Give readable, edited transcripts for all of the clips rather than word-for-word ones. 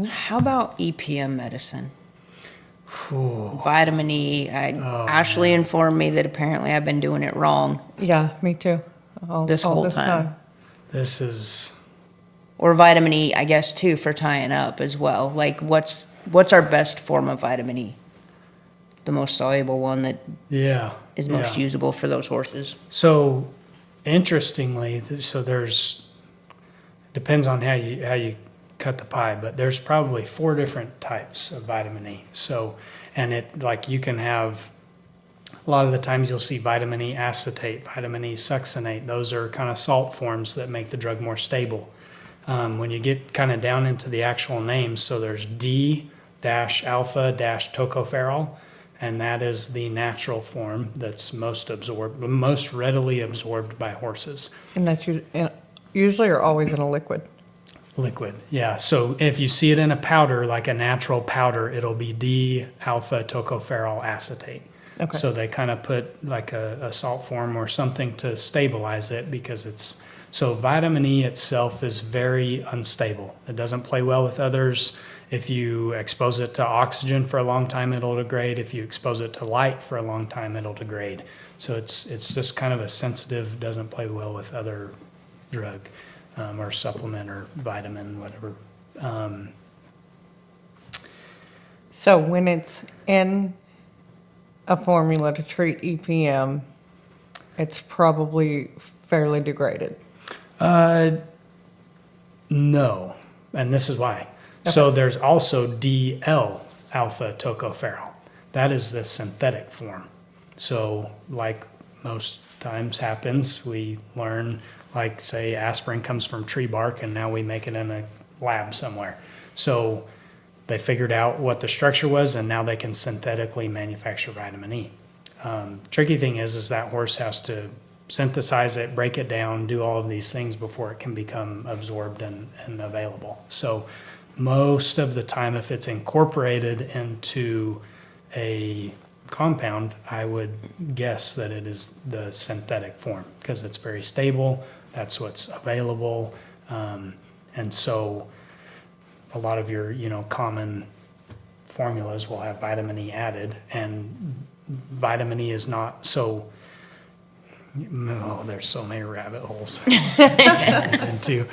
How about EPM medicine? Ooh. Vitamin E. Ashley informed me that apparently I've been doing it wrong. Yeah, me too. This whole time. This is, Or vitamin E, I guess, too, for tying up as well. Like, what's our best form of vitamin E? The most soluble one that yeah. is most yeah. usable for those horses. So, interestingly, so depends on how you cut the pie, but there's probably 4 different types of vitamin E. So, and it, like, you can have, a lot of the times you'll see vitamin E acetate, vitamin E succinate. Those are kind of salt forms that make the drug more stable. When you get kind of down into the actual names, so there's D-alpha-tocopherol, and that is the natural form that's most readily absorbed by horses. And that's usually or always in a liquid. Liquid, yeah. So if you see it in a powder, like a natural powder, it'll be D-alpha-tocopherol acetate. Okay. So they kind of put like a salt form or something to stabilize it because it's, so vitamin E itself is very unstable. It doesn't play well with others. If you expose it to oxygen for a long time, it'll degrade. If you expose it to light for a long time, it'll degrade. So it's just kind of a sensitive, doesn't play well with other drug or supplement or vitamin, whatever. So when it's in a formula to treat EPM, it's probably fairly degraded. No, and this is why. Okay. So there's also DL-alpha-tocopherol. That is the synthetic form. So like most times happens, we learn, like say aspirin comes from tree bark and now we make it in a lab somewhere. So they figured out what the structure was and now they can synthetically manufacture vitamin E. Tricky thing is that horse has to synthesize it, break it down, do all of these things before it can become absorbed and available. So most of the time, if it's incorporated into a compound, I would guess that it is the synthetic form because it's very stable. That's what's available. And so a lot of your, common formulas will have vitamin E added, and vitamin E is not so. Oh, there's so many rabbit holes into.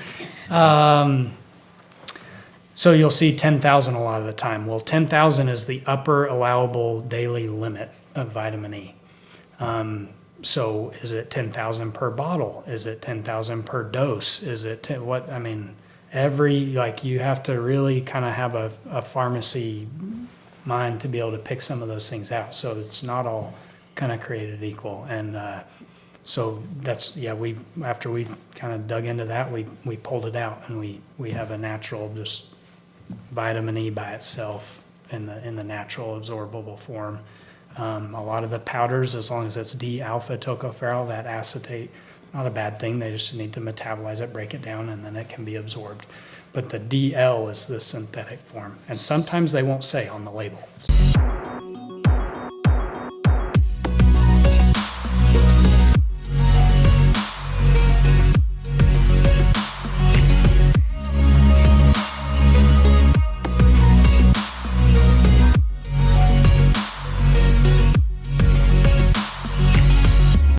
So you'll see 10,000 a lot of the time. Well, 10,000 is the upper allowable daily limit of vitamin E. So is it 10,000 per bottle? Is it 10,000 per dose? Is it you have to really kind of have a pharmacy mind to be able to pick some of those things out. So it's not all kind of created equal. And so that's, after we kind of dug into that, we pulled it out and we have a natural just vitamin E by itself in the natural absorbable form. A lot of the powders, as long as it's D-alpha-tocopherol, that acetate, not a bad thing. They just need to metabolize it, break it down, and then it can be absorbed. But the DL is the synthetic form. And sometimes they won't say on the label.